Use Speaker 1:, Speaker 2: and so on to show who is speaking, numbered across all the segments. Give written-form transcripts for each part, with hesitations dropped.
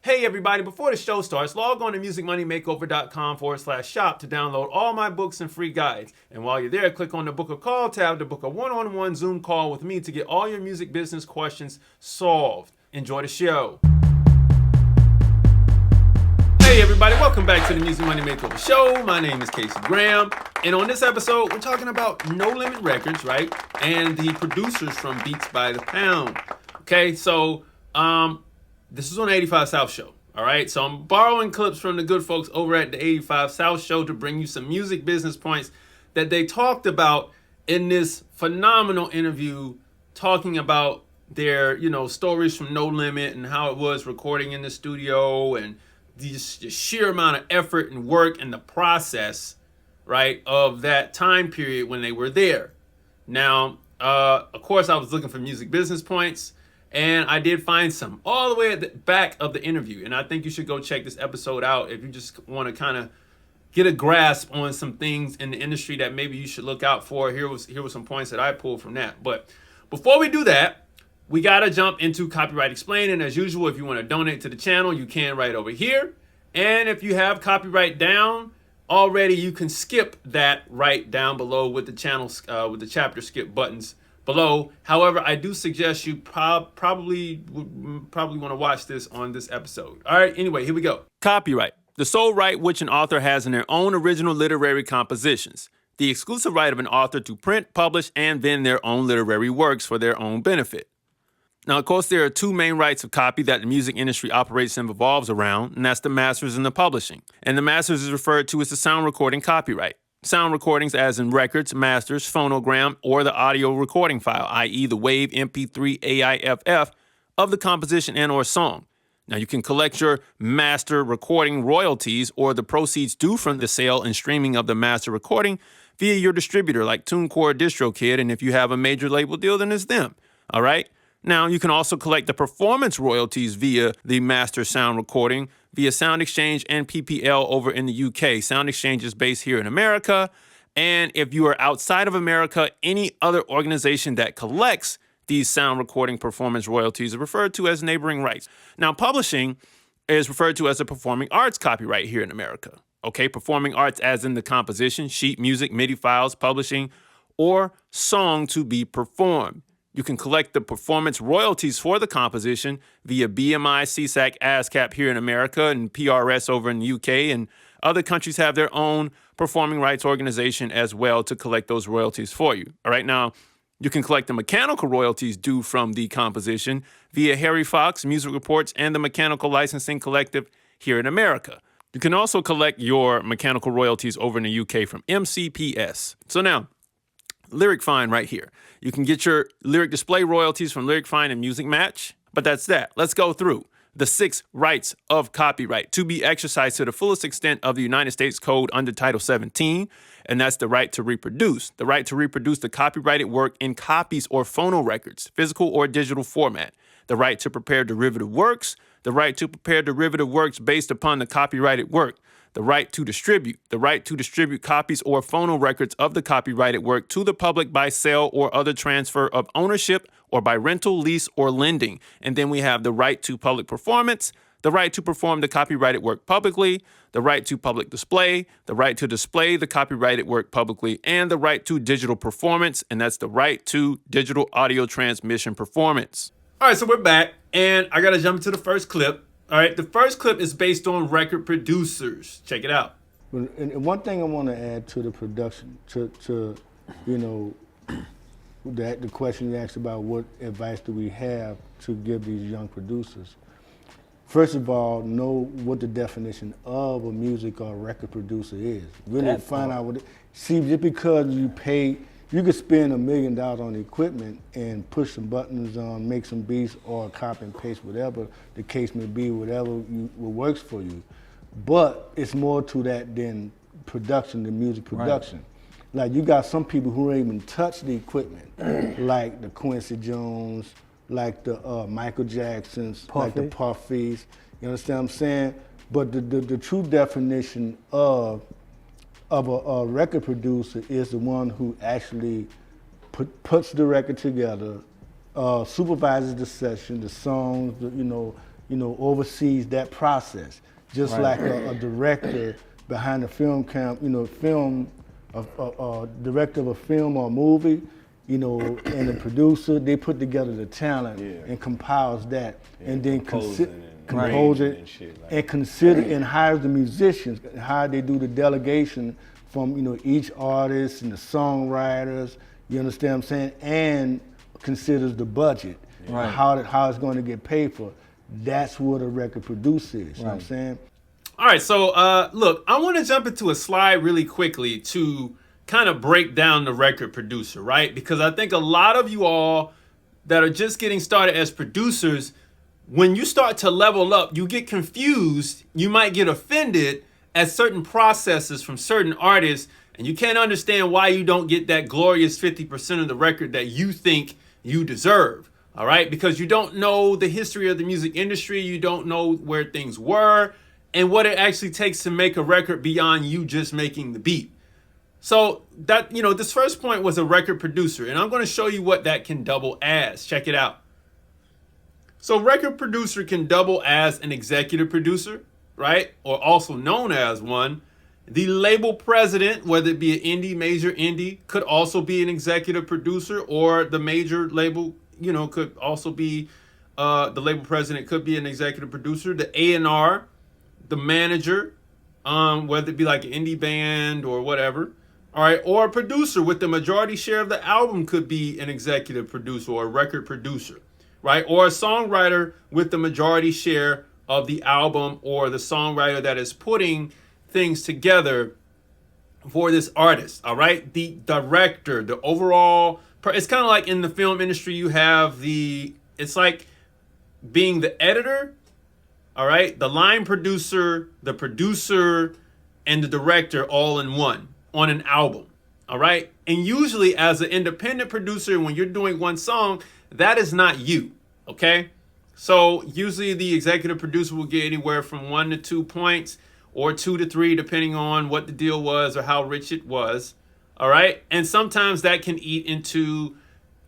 Speaker 1: Hey everybody, before the show starts, log on to musicmoneymakeover.com/shop to download all my books and free guides. And while you're there, click on the book a call tab to book a one-on-one Zoom call with me to get all your music business questions solved. Enjoy the show. Hey everybody, welcome back to the Music Money Makeover Show. My name is Casey Graham, and on this episode, we're talking about No Limit Records, right? And the producers from Beats by the Pound. Okay, so this is on the 85 South Show, all right? So I'm borrowing clips from the good folks over at the 85 South Show to bring you some music business points that they talked about in this phenomenal interview, talking about their, stories from No Limit and how it was recording in the studio and the sheer amount of effort and work and the process, right, of that time period when they were there. Now, of course, I was looking for music business points, and I did find some all the way at the back of the interview. And I think you should go check this episode out if you just want to kind of get a grasp on some things in the industry that maybe you should look out for. Here was some points that I pulled from that. But before we do that, we got to jump into Copyright Explained. And as usual, if you want to donate to the channel, you can right over here. And if you have copyright down already, you can skip that right down below with the channel, with the chapter skip buttons below. However, I do suggest you probably want to watch this on this episode. All right, anyway, here we go. Copyright: the sole right which an author has in their own original literary compositions. The exclusive right of an author to print, publish, and vend their own literary works for their own benefit. Now, of course, there are two main rights of copy that the music industry operates and revolves around, and that's the masters and the publishing. And the masters is referred to as the sound recording copyright. Sound recordings as in records, masters, phonogram, or the audio recording file, i.e. the WAV, MP3, AIFF of the composition and or song. Now you can collect your master recording royalties or the proceeds due from the sale and streaming of the master recording via your distributor like TuneCore or DistroKid, and if you have a major label deal, then it's them, all right? Now, you can also collect the performance royalties via the master sound recording via Sound Exchange and PPL over in the UK. Sound Exchange is based here in America. And if you are outside of America, any other organization that collects these sound recording performance royalties are referred to as neighboring rights. Now, publishing is referred to as a performing arts copyright here in America. Okay, performing arts as in the composition, sheet music, MIDI files, publishing, or song to be performed. You can collect the performance royalties for the composition via BMI, CSAC, ASCAP here in America and PRS over in the UK, and other countries have their own performing rights organization as well to collect those royalties for you. All right, now you can collect the mechanical royalties due from the composition via Harry Fox, Music Reports, and the Mechanical Licensing Collective here in America. You can also collect your mechanical royalties over in the UK from MCPS. So now, Lyric Find right here. You can get your lyric display royalties from Lyric Find and Music Match, but that's that. Let's go through the 6 rights of copyright to be exercised to the fullest extent of the United States Code under Title 17, and that's the right to reproduce. The right to reproduce the copyrighted work in copies or phonorecords, physical or digital format. The right to prepare derivative works. The right to prepare derivative works based upon the copyrighted work. The right to distribute copies or phonorecords of the copyrighted work to the public by sale or other transfer of ownership or by rental, lease, or lending. And then we have the right to public performance, the right to perform the copyrighted work publicly, the right to public display, the right to display the copyrighted work publicly, and the right to digital performance, and that's the right to digital audio transmission performance. All right, so we're back, and I got to jump into the first clip. All right, the first clip is based on record producers. Check it out.
Speaker 2: And one thing I want to add to the production, the question you asked about what advice do we have to give these young producers. First of all, know what the definition of a music or record producer is. Really find out what it, see, just because you could spend $1 million on equipment and push some buttons on, make some beats, or copy and paste, whatever the case may be, whatever works for you. But it's more to that than production, the music production. Right. Like you got some people who don't even touch the equipment, like the Quincy Jones, like the Michael Jacksons, Puffy. Like the Puffys. You understand what I'm saying? But the true definition of a record producer is the one who actually puts the record together, supervises the session, the songs, oversees that process. Just like a director behind the film camp, a director of a film or a movie, and a producer, they put together the talent and compiles that, and then compose it and consider and hires the musicians, how they do the delegation from each artist and the songwriters. You understand what I'm saying? And considers the budget, how it's going to get paid for. That's what a record producer is. You know what I'm saying?
Speaker 1: All right, so look, I want to jump into a slide really quickly to kind of break down the record producer, right? Because I think a lot of you all that are just getting started as producers, when you start to level up, you get confused, you might get offended at certain processes from certain artists, and you can't understand why you don't get that glorious 50% of the record that you think you deserve. All right, because you don't know the history of the music industry, you don't know where things were, and what it actually takes to make a record beyond you just making the beat. So that, this first point was a record producer, and I'm going to show you what that can double as. Check it out. So record producer can double as an executive producer, right? Or also known as one. The label president, whether it be an indie, major indie, could also be an executive producer, or the major label could also be, the label president could be an executive producer. The A&R, the manager, whether it be like an indie band or whatever, all right, or a producer with the majority share of the album could be an executive producer or a record producer, right? Or a songwriter with the majority share of the album, or the songwriter that is putting things together for this artist, all right? The director, the overall, it's kind of like in the film industry, you have it's like being the editor, all right, the line producer, the producer, and the director all in one on an album, all right? And usually as an independent producer, when you're doing one song, that is not you, okay? So usually the executive producer will get anywhere from 1 to 2 points, or 2 to 3, depending on what the deal was or how rich it was. All right. And sometimes that can eat into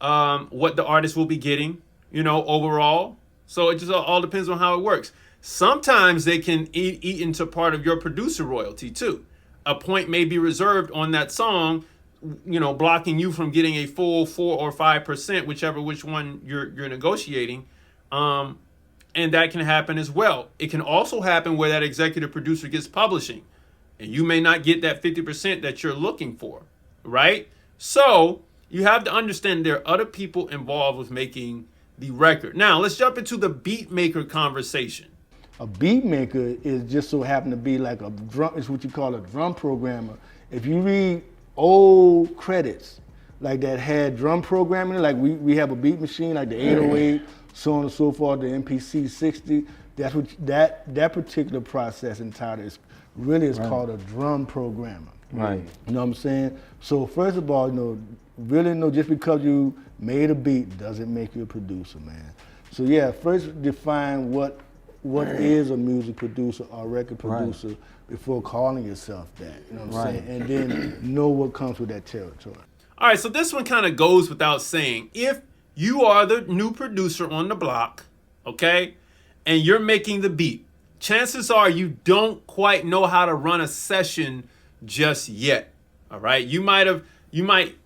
Speaker 1: what the artist will be getting, overall. So it just all depends on how it works. Sometimes they can eat into part of your producer royalty too. A point may be reserved on that song, blocking you from getting a full 4 or 5%, which one you're negotiating. And that can happen as well. It can also happen where that executive producer gets publishing, and you may not get that 50% that you're looking for, right? So you have to understand there are other people involved with making the record. Now, let's jump into the Beatmaker conversation.
Speaker 2: A Beatmaker is just so happen to be like a drum, it's what you call a drum programmer. If you read old credits, like that had drum programming, like we have a beat machine, like the 808, so on and so forth, the MPC 60, that's what that particular processing title is called a drum programmer.
Speaker 3: Right.
Speaker 2: You know what I'm saying? So first of all, just because you made a beat doesn't make you a producer, man. So yeah, first define what is a music producer or record producer before calling yourself that. You know what I'm saying? And then know what comes with that territory.
Speaker 1: All right, so this one kind of goes without saying. If you are the new producer on the block, okay, and you're making the beat, chances are you don't quite know how to run a session just yet. All right, you might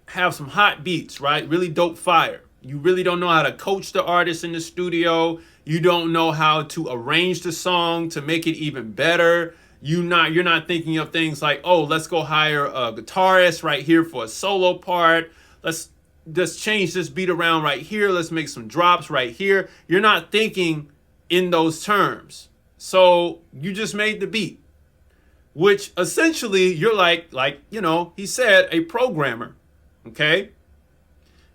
Speaker 1: have some hot beats, right? Really dope fire. You really don't know how to coach the artist in the studio. You don't know how to arrange the song to make it even better. You're not thinking of things like, oh, let's go hire a guitarist right here for a solo part. Let's just change this beat around right here. Let's make some drops right here. You're not thinking in those terms. So you just made the beat, which essentially you're like, he said, a programmer. Okay.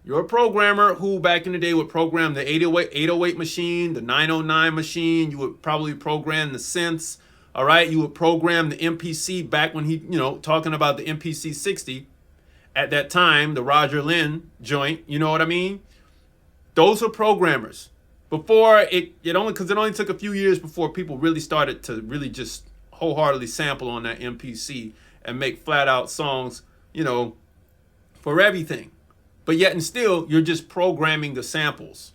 Speaker 1: You're a programmer who back in the day would program the 808 machine, the 909 machine. You would probably program the synths. All right. You would program the MPC back when talking about the MPC 60 at that time, the Roger Lynn joint. You know what I mean? Those are programmers. Before it only took a few years before people really started to really just wholeheartedly sample on that MPC and make flat out songs, for everything. But yet and still, you're just programming the samples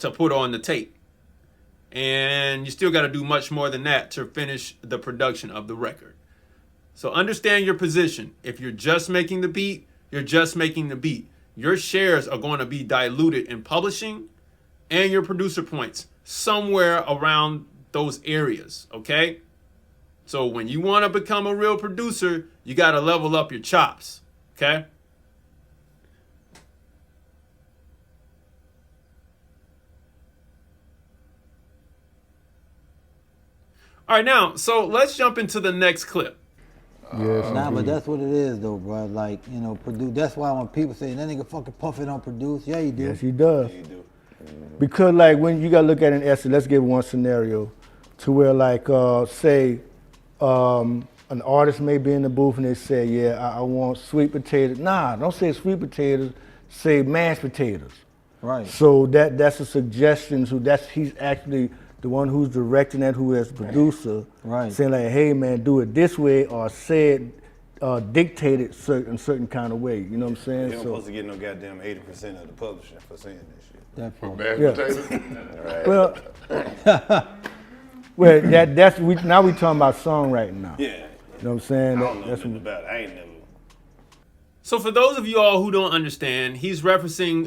Speaker 1: to put on the tape. And you still got to do much more than that to finish the production of the record. So understand your position. If you're just making the beat, you're just making the beat. Your shares are going to be diluted in publishing and your producer points somewhere around those areas, okay? So when you want to become a real producer, you got to level up your chops, okay? All right, now, so let's jump into the next clip.
Speaker 2: Yes,
Speaker 3: Nah, but
Speaker 2: indeed.
Speaker 3: that's what it is, though, bro. Like, you know, produce. That's why when people say that nigga fucking Puffy don't produce, yeah, he do.
Speaker 2: Yes, he does. Because like when you gotta look at an essay, let's give one scenario to where like say an artist may be in the booth and they say, yeah, I want sweet potatoes. Nah, don't say sweet potatoes, say mashed potatoes.
Speaker 3: Right.
Speaker 2: So that's a suggestion. So he's actually the one who's directing that, who is the producer,
Speaker 3: Right.
Speaker 2: saying like, hey man, do it this way, or say it, dictate it certain kind of way. You know what I'm saying?
Speaker 4: You don't supposed to get no goddamn 80% of the publishing for saying this shit.
Speaker 3: That part.
Speaker 5: Mashed
Speaker 2: Yeah.
Speaker 5: potatoes?
Speaker 2: Well, well, now we talking about songwriting now.
Speaker 4: Yeah.
Speaker 2: You know what I'm saying?
Speaker 4: I don't know
Speaker 2: That's
Speaker 4: nothing about it. I ain't never.
Speaker 1: So for those of you all who don't understand, he's referencing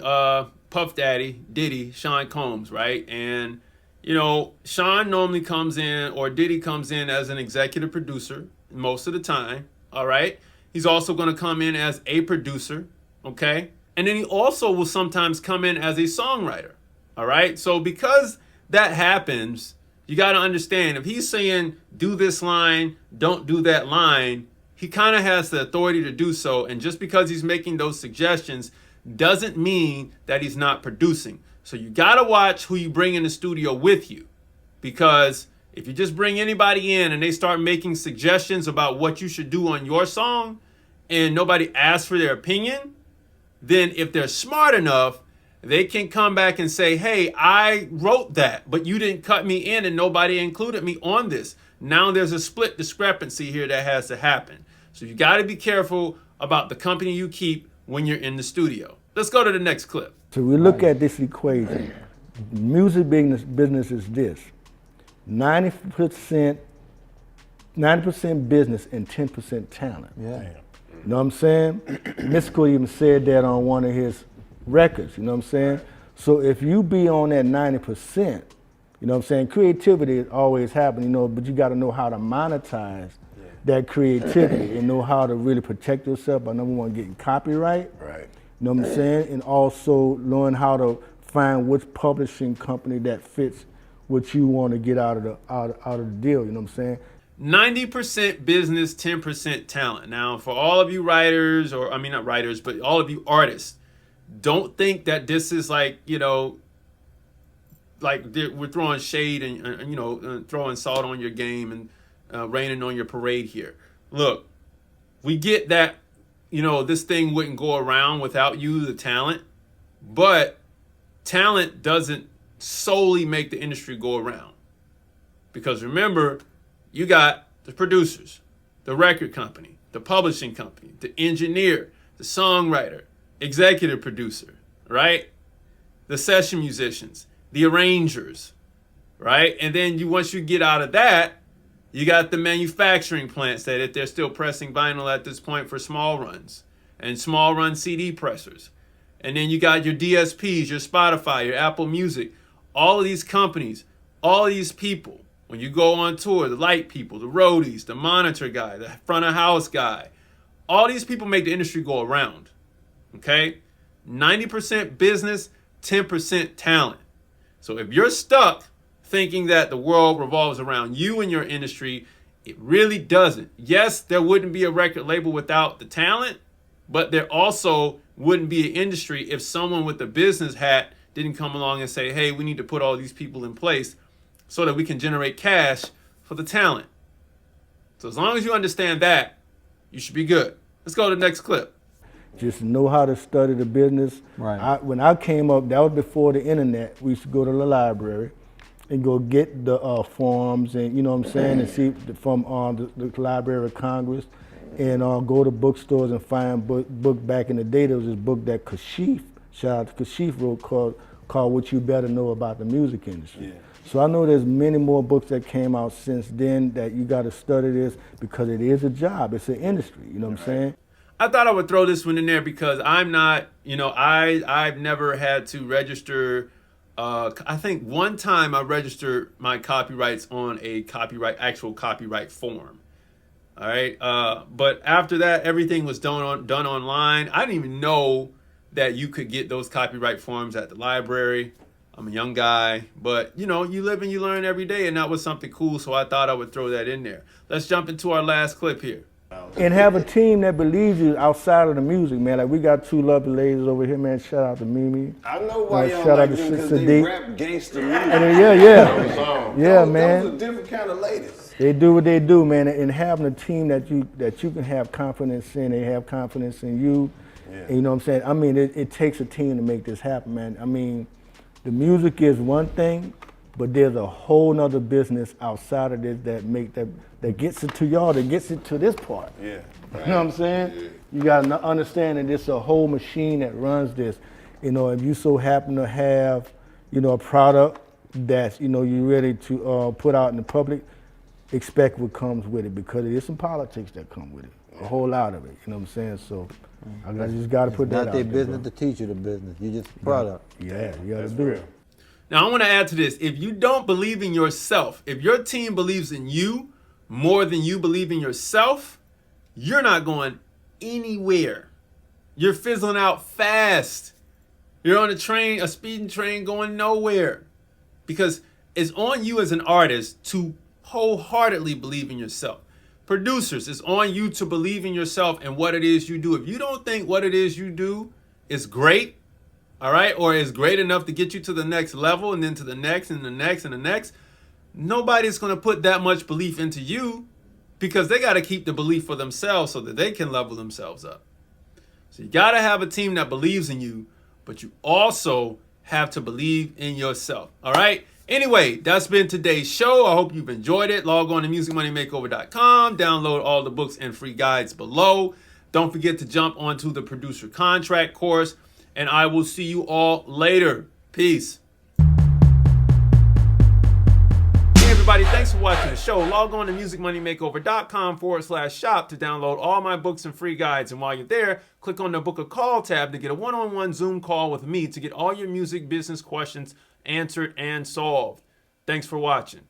Speaker 1: Puff Daddy, Diddy, Sean Combs, right? And, you know, Sean normally comes in, or Diddy comes in as an executive producer most of the time, all right? He's also going to come in as a producer, okay? And then he also will sometimes come in as a songwriter, all right? So because that happens, you got to understand, if he's saying, do this line, don't do that line, he kind of has the authority to do so. And just because he's making those suggestions doesn't mean that he's not producing. So you got to watch who you bring in the studio with you. Because if you just bring anybody in and they start making suggestions about what you should do on your song and nobody asks for their opinion, then if they're smart enough, they can come back and say, hey, I wrote that, but you didn't cut me in and nobody included me on this. Now there's a split discrepancy here that has to happen. So you got to be careful about the company you keep when you're in the studio. Let's go to the next clip.
Speaker 2: So we look at this equation. Music business is this: 90% business and 10% talent.
Speaker 3: Yeah.
Speaker 2: You know what I'm saying? Mystical even said that on one of his records. You know what I'm saying? So if you be on that 90%, you know what I'm saying? Creativity always happens, you know, but you got to know how to monetize that creativity and know how to really protect yourself by number one, getting copyright.
Speaker 5: Right.
Speaker 2: You know what I'm saying? And also learn how to find which publishing company that fits what you want to get out of the deal. You know what I'm saying?
Speaker 1: 90% business, 10% talent. Now, for all of you writers, or I mean, not writers, but all of you artists, don't think that this is like, you know, like we're throwing shade and you know, throwing salt on your game and raining on your parade here. Look, we get that, you know, this thing wouldn't go around without you, the talent, but talent doesn't solely make the industry go around. Because remember, you got the producers, the record company, the publishing company, the engineer, the songwriter, executive producer, right? The session musicians, the arrangers, right? And then once you get out of that, you got the manufacturing plants that if they're still pressing vinyl at this point for small runs and small run CD pressers. And then you got your DSPs, your Spotify, your Apple Music, all of these companies, all of these people. When you go on tour, the light people, the roadies, the monitor guy, the front of house guy, all these people make the industry go around, okay? 90% business, 10% talent. So if you're stuck thinking that the world revolves around you and your industry, it really doesn't. Yes, there wouldn't be a record label without the talent, but there also wouldn't be an industry if someone with a business hat didn't come along and say, hey, we need to put all these people in place so that we can generate cash for the talent. So as long as you understand that, you should be good. Let's go to the next clip.
Speaker 2: Just know how to study the business.
Speaker 3: Right.
Speaker 2: When I came up, that was before the internet. We used to go to the library and go get the forms, and you know what I'm saying, and see from the Library of Congress, and go to bookstores and find book back in the day. There was this book that Kashif, shout out to Kashif, wrote called What You Better Know About the Music Industry.
Speaker 4: Yeah.
Speaker 2: So I know there's many more books that came out since then that you got to study this because it is a job. It's an industry. You know what I'm saying?
Speaker 1: I thought I would throw this one in there because I'm not, I've never had to register. I think one time I registered my copyrights on a actual copyright form. All right. But after that, everything was done online. I didn't even know that you could get those copyright forms at the library. I'm a young guy, but you live and you learn every day, and that was something cool. So I thought I would throw that in there. Let's jump into our last clip here.
Speaker 2: And have a team that believes you outside of the music, man. Like we got two lovely ladies over here, man. Shout out to Mimi.
Speaker 4: I know why y'all
Speaker 2: shout
Speaker 4: like
Speaker 2: out to
Speaker 4: them because
Speaker 2: Sadiq.
Speaker 4: they rap gangster music.
Speaker 2: Yeah, man.
Speaker 4: Those are different kind of ladies.
Speaker 2: They do what they do, man. And having a team that you can have confidence in, they have confidence in you. Yeah. You know what I'm saying? I mean, it takes a team to make this happen, man. I mean, the music is one thing, but there's a whole nother business outside of this that gets it to y'all, that gets it to this part.
Speaker 4: Yeah.
Speaker 2: Right. You know what I'm saying? Yeah. You gotta understand that it's a whole machine that runs this. If you so happen to have, a product that, you're ready to put out in the public, expect what comes with it because there's some politics that come with it. A whole lot of it. You know what I'm saying? So I just gotta put that out there.
Speaker 3: Not their business to teach you the business. You just a product.
Speaker 2: Yeah, you gotta do it.
Speaker 1: Now I want to add to this. If you don't believe in yourself, if your team believes in you more than you believe in yourself, you're not going anywhere. You're fizzling out fast. You're on a speeding train going nowhere. Because it's on you as an artist to wholeheartedly believe in yourself. Producers, it's on you to believe in yourself and what it is you do. If you don't think what it is you do is great, all right, or is great enough to get you to the next level and then to the next and the next and the next, nobody's going to put that much belief into you because they got to keep the belief for themselves so that they can level themselves up. So you got to have a team that believes in you, but you also have to believe in yourself, all right? Anyway, that's been today's show. I hope you've enjoyed it. Log on to musicmoneymakeover.com. Download all the books and free guides below. Don't forget to jump onto the producer contract course. And I will see you all later. Peace. Hey everybody, thanks for watching the show. Log on to musicmoneymakeover.com/shop to download all my books and free guides. And while you're there, click on the book a call tab to get a one-on-one Zoom call with me to get all your music business questions answered and solved. Thanks for watching.